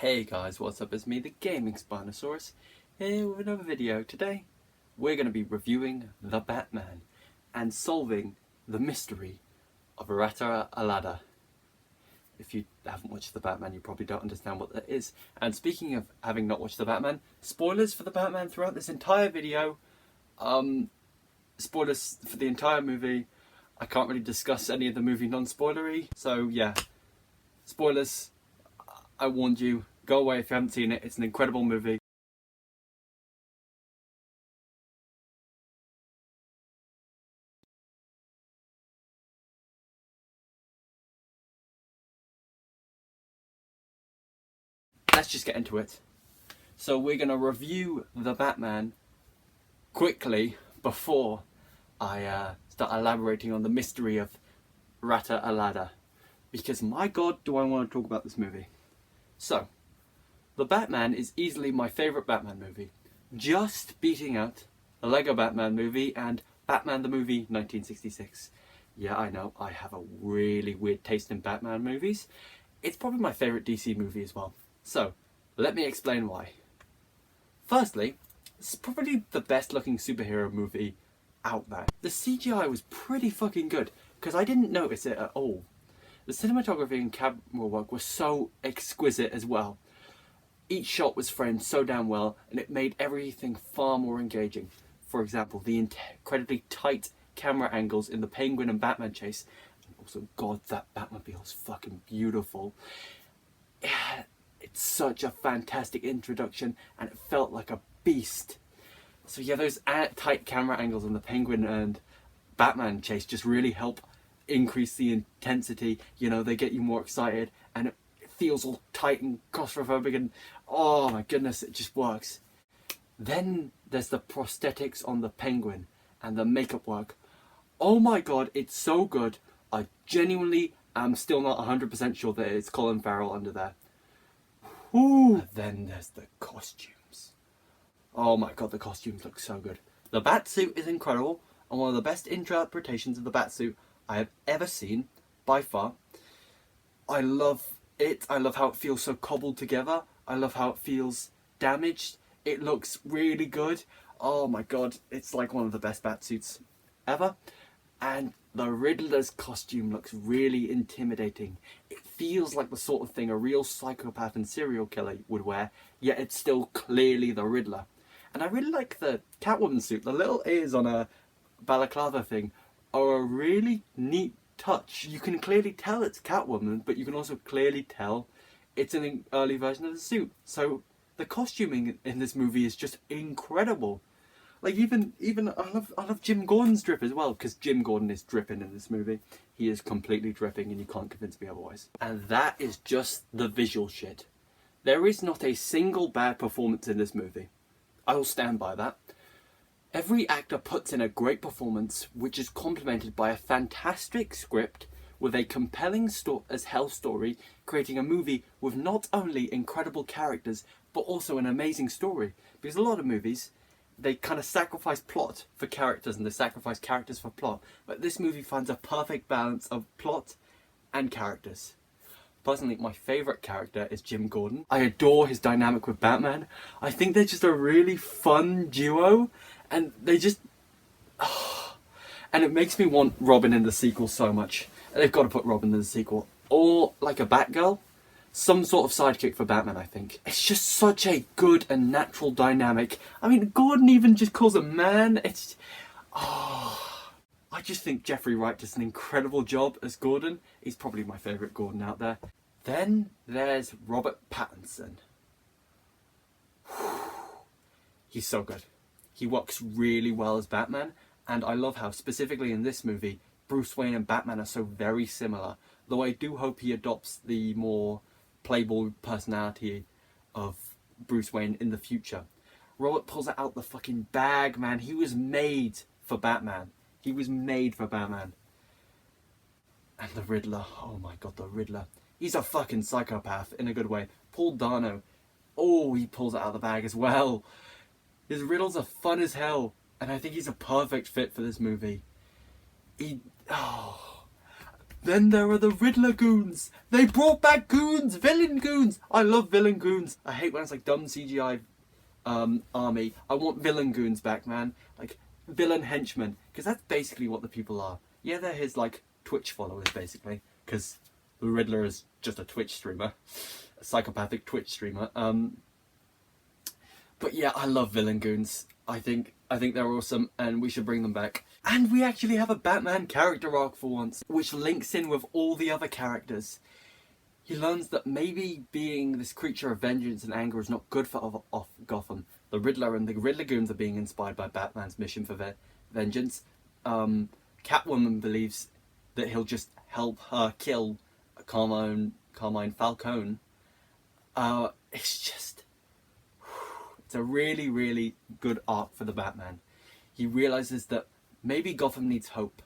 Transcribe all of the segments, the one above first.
Hey guys, what's up? It's me, the Gaming Spinosaurus, here with another video. Today, we're going to be reviewing The Batman and solving the mystery of Rataalada. If you haven't watched The Batman, you probably don't understand what that is. And speaking of having not watched The Batman, spoilers for The Batman throughout this entire video. Spoilers for the entire movie. I can't really discuss any of the movie non-spoilery, so yeah. Spoilers. I warned you, go away if you haven't seen it, it's an incredible movie. Let's just get into it. So we're going to review The Batman quickly before I start elaborating on the mystery of Rataalada. Because my god, do I want to talk about this movie. So, The Batman is easily my favourite Batman movie, just beating out the Lego Batman movie and Batman the Movie 1966. Yeah, I know, I have a really weird taste in Batman movies. It's probably my favourite DC movie as well. So, let me explain why. Firstly, it's probably the best looking superhero movie out there. The CGI was pretty fucking good, because I didn't notice it at all. The cinematography and camera work was so exquisite as well. Each shot was framed so damn well, and it made everything far more engaging. For example, the incredibly tight camera angles in the Penguin and Batman chase. And also, god, that Batmobile is fucking beautiful. It's such a fantastic introduction, and it felt like a beast. So yeah, those tight camera angles in the Penguin and Batman chase just really help increase the intensity. You know, they get you more excited, and it feels all tight and claustrophobic, and oh my goodness, it just works. Then there's the prosthetics on the Penguin and the makeup work. Oh my god, it's so good. I genuinely am still not 100% sure that it's Colin Farrell under there. Ooh. And then there's the costumes. Oh my god, the costumes look so good. The Batsuit is incredible, and one of the best interpretations of the Batsuit I have ever seen, by far. I love it. I love how it feels so cobbled together. I love how it feels damaged. It looks really good. Oh my god, it's like one of the best Batsuits ever. And the Riddler's costume looks really intimidating. It feels like the sort of thing a real psychopath and serial killer would wear, yet it's still clearly the Riddler. And I really like the Catwoman suit. The little ears on a balaclava thing are a really neat touch. You can clearly tell it's Catwoman, but you can also clearly tell it's an early version of the suit. So the costuming in this movie is just incredible. Like even I love Jim Gordon's drip as well, because Jim Gordon is dripping in this movie. He is completely dripping, and you can't convince me otherwise. And that is just the visual shit. There is not a single bad performance in this movie. I will stand by that. Every actor puts in a great performance, which is complemented by a fantastic script with a compelling as hell story, creating a movie with not only incredible characters, but also an amazing story. Because a lot of movies, they kind of sacrifice plot for characters, and they sacrifice characters for plot. But this movie finds a perfect balance of plot and characters. Personally, my favourite character is Jim Gordon. I adore his dynamic with Batman. I think they're just a really fun duo. And they just... and it makes me want Robin in the sequel so much. They've got to put Robin in the sequel. Or, like a Batgirl. Some sort of sidekick for Batman, I think. It's just such a good and natural dynamic. I mean, Gordon even just calls him man. It's... I just think Jeffrey Wright does an incredible job as Gordon. He's probably my favourite Gordon out there. Then there's Robert Pattinson. He's so good. He works really well as Batman, and I love how, specifically in this movie, Bruce Wayne and Batman are so very similar, though I do hope he adopts the more playboy personality of Bruce Wayne in the future. Robert pulls out the fucking bag, man. He was made for Batman. He was made for Batman. And the Riddler, oh my god, the Riddler. He's a fucking psychopath, in a good way. Paul Dano, oh, he pulls it out of the bag as well. His riddles are fun as hell, and I think he's a perfect fit for this movie. Then there are the Riddler goons. They brought back goons, villain goons. I love villain goons. I hate when it's like dumb CGI army. I want villain goons back, man. Like villain henchmen, because that's basically what the people are. Yeah, they're his like Twitch followers basically, because the Riddler is just a Twitch streamer, a psychopathic Twitch streamer. But yeah, I love villain goons. I think they're awesome, and we should bring them back. And we actually have a Batman character arc for once, which links in with all the other characters. He learns that maybe being this creature of vengeance and anger is not good for Gotham. The Riddler and the Riddler goons are being inspired by Batman's mission for vengeance. Catwoman believes that he'll just help her kill Carmine Falcone. It's a really, really good arc for the Batman. He realizes that maybe Gotham needs hope,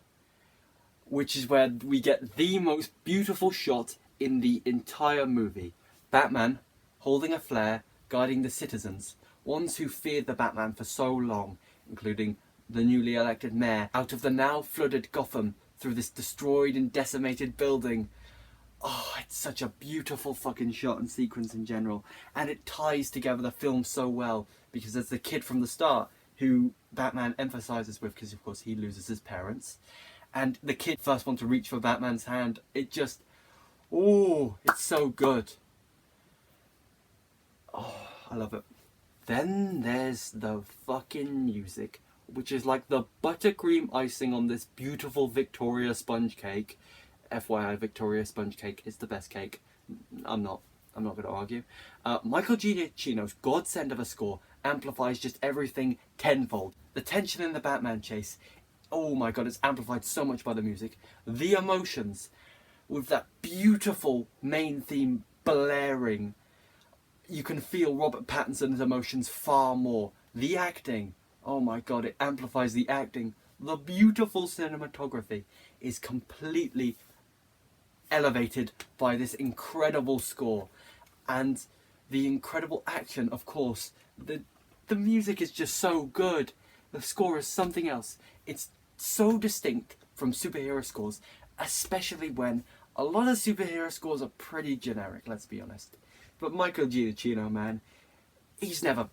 which is where we get the most beautiful shot in the entire movie. Batman holding a flare, guiding the citizens, ones who feared the Batman for so long, including the newly elected mayor, out of the now flooded Gotham through this destroyed and decimated building. Oh, it's such a beautiful fucking shot and sequence in general, and it ties together the film so well, because there's the kid from the start who Batman emphasizes with, because of course he loses his parents, and the kid first one to reach for Batman's hand. It just, oh, it's so good. Oh, I love it. Then there's the fucking music, which is like the buttercream icing on this beautiful Victoria sponge cake. FYI, Victoria sponge cake is the best cake. I'm not going to argue. Michael Giacchino's godsend of a score amplifies just everything tenfold. The tension in the Batman chase, oh my god, it's amplified so much by the music. The emotions, with that beautiful main theme blaring, you can feel Robert Pattinson's emotions far more. The acting, oh my god, it amplifies the acting. The beautiful cinematography is completely elevated by this incredible score, and the incredible action, of course. The music is just so good. The score is something else. It's so distinct from superhero scores, especially when a lot of superhero scores are pretty generic, let's be honest. But Michael Giacchino, man, he's never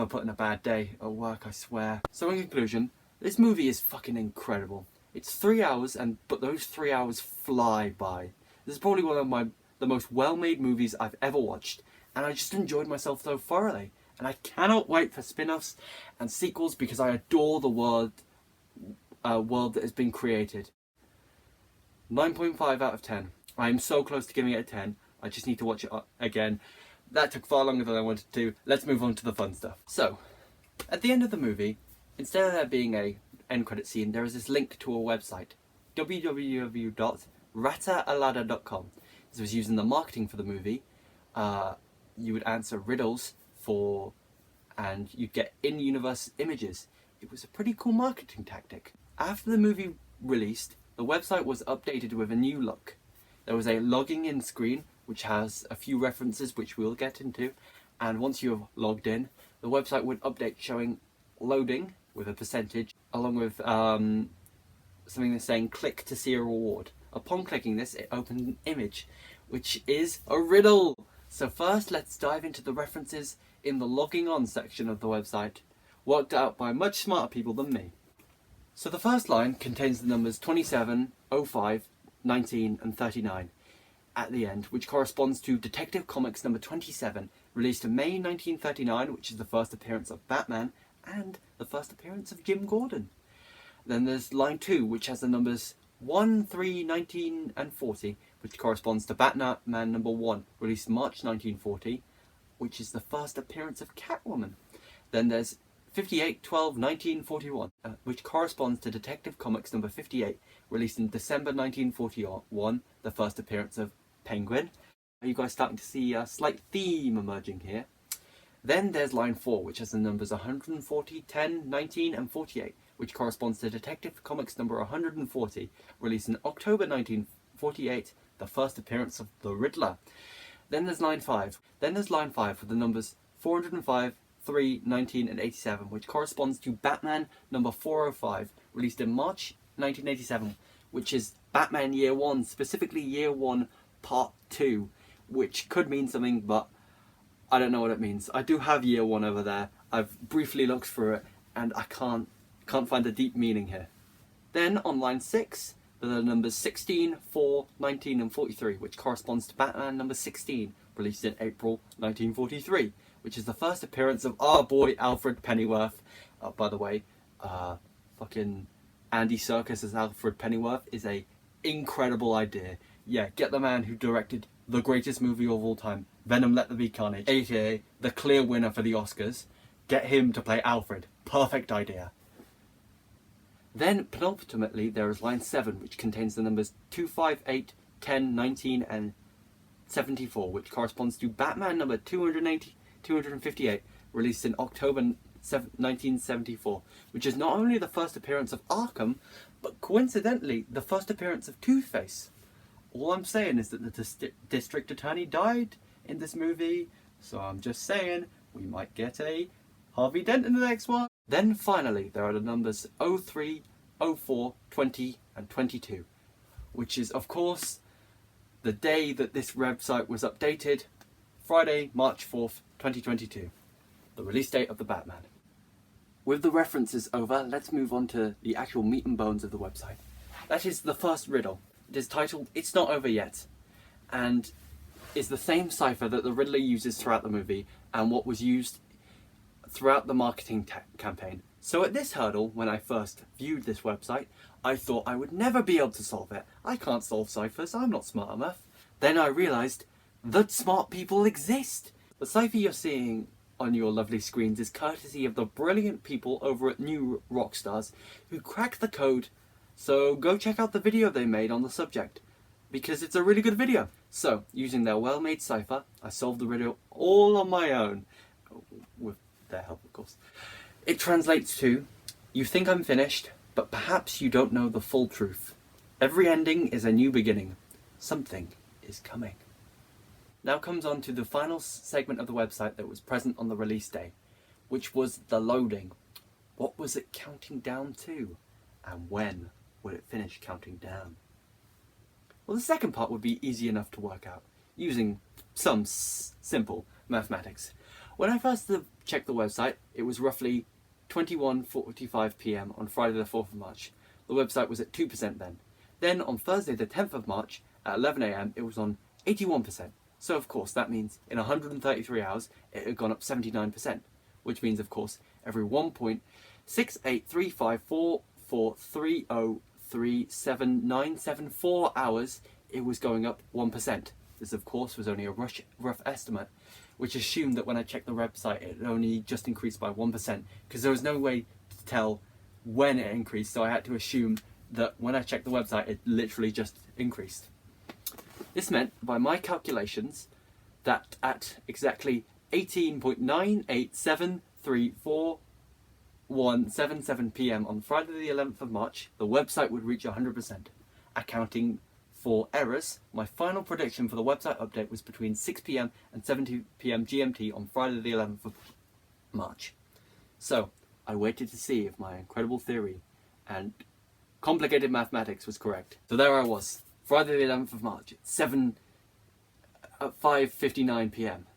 put in a bad day at work, I swear. So in conclusion, this movie is fucking incredible. It's 3 hours, but those 3 hours fly by. This is probably one of the most well-made movies I've ever watched, and I just enjoyed myself so thoroughly. And I cannot wait for spin-offs and sequels, because I adore the world that has been created. 9.5 out of 10. I am so close to giving it a 10. I just need to watch it again. That took far longer than I wanted to. Let's move on to the fun stuff. So, at the end of the movie, instead of there being a end credit scene, there is this link to a website, www.rataalada.com. This was used in the marketing for the movie. You would answer riddles and you'd get in-universe images. It was a pretty cool marketing tactic. After the movie released, the website was updated with a new look. There was a logging in screen, which has a few references which we'll get into, and once you have logged in, the website would update showing loading with a percentage, along with something that's saying click to see a reward. Upon clicking this, it opened an image, which is a riddle. So first, let's dive into the references in the logging on section of the website, worked out by much smarter people than me. So the first line contains the numbers 27, 05, 19 and 39 at the end, which corresponds to Detective Comics number 27, released in May 1939, which is the first appearance of Batman and the first appearance of Jim Gordon. Then there's line 2, which has the numbers 1, 3, 19 and 40, which corresponds to Batman number 1, released in March 1940, which is the first appearance of Catwoman. Then there's 58, 12, 19, 41, which corresponds to Detective Comics number 58, released in December 1941, the first appearance of Penguin. Are you guys starting to see a slight theme emerging here? Then there's line 4, which has the numbers 140, 10, 19 and 48, which corresponds to Detective Comics number 140, released in October 1948, the first appearance of the Riddler. Then there's line 5. Then there's line 5 with the numbers 405, 3, 19 and 87, which corresponds to Batman number 405, released in March 1987, which is Batman Year 1, specifically Year 1 Part 2, which could mean something, but I don't know what it means. I do have Year 1 over there. I've briefly looked through it, and I can't find the deep meaning here. Then on line 6, there are numbers 16, 4, 19 and 43, which corresponds to Batman number 16, released in April 1943, which is the first appearance of our boy Alfred Pennyworth. By the way, fucking Andy Serkis as Alfred Pennyworth is a incredible idea. Yeah, get the man who directed the greatest movie of all time, Venom Let There Be Carnage, aka the clear winner for the Oscars. Get him to play Alfred. Perfect idea. Then, penultimately, there is line 7, which contains the numbers 2, 5, 8, 10, 19 and 74, which corresponds to Batman number 258, released in October 1974, which is not only the first appearance of Arkham, but coincidentally, the first appearance of Two-Face. All I'm saying is that the district attorney died in this movie, so I'm just saying we might get a Harvey Dent in the next one. Then finally, there are the numbers 03, 04, 20 and 22, which is of course the day that this website was updated, Friday, March 4th, 2022, the release date of the Batman. With the references over, let's move on to the actual meat and bones of the website. That is the first riddle. It is titled It's Not Over Yet, and is the same cipher that the Riddler uses throughout the movie and what was used throughout the marketing campaign. So at this hurdle, when I first viewed this website, I thought I would never be able to solve it. I can't solve ciphers, I'm not smart enough. Then I realised that smart people exist. The cipher you're seeing on your lovely screens is courtesy of the brilliant people over at New Rockstars who cracked the code. So go check out the video they made on the subject, because it's a really good video. So, using their well-made cipher, I solved the riddle all on my own, with their help of course. It translates to, you think I'm finished, but perhaps you don't know the full truth. Every ending is a new beginning. Something is coming. Now comes on to the final segment of the website that was present on the release day, which was the loading. What was it counting down to? And when would it finish counting down? Well, the second part would be easy enough to work out, using some simple mathematics. When I first checked the website, it was roughly 21:45 PM on Friday the 4th of March. The website was at 2% then. Then on Thursday the 10th of March at 11 AM it was on 81%. So of course that means in 133 hours it had gone up 79%, which means of course every 1.6835443037974 hours it was going up 1%. This of course was only a rough estimate, which assumed that when I checked the website it only just increased by 1%, because there was no way to tell when it increased, so I had to assume that when I checked the website it literally just increased. This meant, by my calculations, that at exactly 18.987341177 PM on Friday the 11th of March, the website would reach 100%. Accounting for errors, my final prediction for the website update was between 6 PM and 7 PM GMT on Friday the 11th of March. So, I waited to see if my incredible theory and complicated mathematics was correct. So there I was, Friday the 11th of March, at 5:59 PM,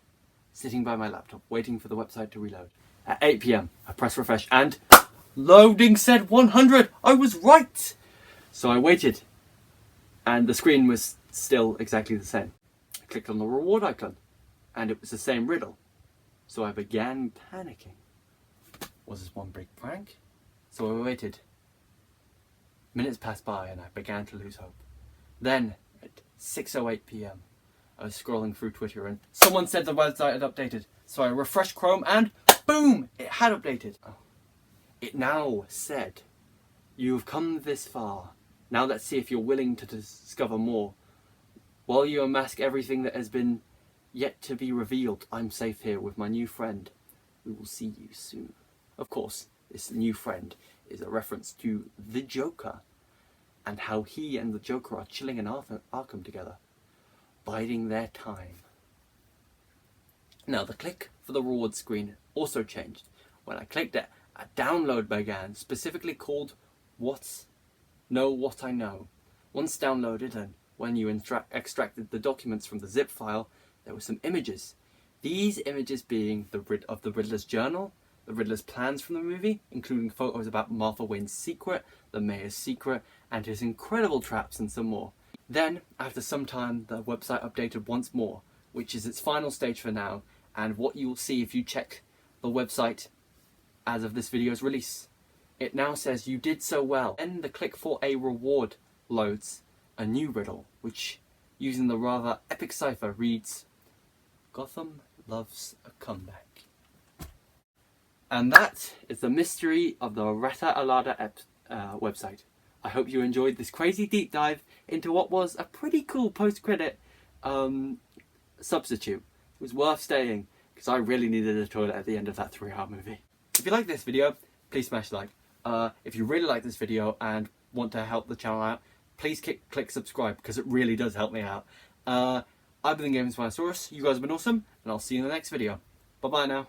sitting by my laptop, waiting for the website to reload. At 8 PM, I pressed refresh and loading said 100! I was right! So I waited, and the screen was still exactly the same. I clicked on the reward icon, and it was the same riddle. So I began panicking. Was this one big prank? So I waited. Minutes passed by and I began to lose hope. Then, at 6:08 PM, I was scrolling through Twitter and someone said the website had updated. So I refreshed Chrome and boom! It had updated. Oh. It now said, you've come this far. Now let's see if you're willing to discover more. While you unmask everything that has been yet to be revealed, I'm safe here with my new friend. We will see you soon. Of course, this new friend is a reference to the Joker and how he and the Joker are chilling in Arkham together, biding their time. Now the click for the reward screen also changed. When I clicked it, a download began, specifically called What I Know. Once downloaded, and when you extracted the documents from the zip file, there were some images. These images being of the Riddler's journal, the Riddler's plans from the movie, including photos about Martha Wayne's secret, the mayor's secret, and his incredible traps and some more. Then, after some time, the website updated once more, which is its final stage for now, and what you will see if you check the website as of this video's release. It now says you did so well. Then the click for a reward loads a new riddle, which, using the rather epic cipher, reads, "Gotham loves a comeback." And that is the mystery of the Rataalada website. I hope you enjoyed this crazy deep dive into what was a pretty cool post-credit substitute. It was worth staying, because I really needed a toilet at the end of that 3-hour movie. If you like this video, please smash like. If you really like this video and want to help the channel out, please click subscribe, because it really does help me out. I've been the Gaming Spinosaurus, you guys have been awesome, and I'll see you in the next video. Bye bye now.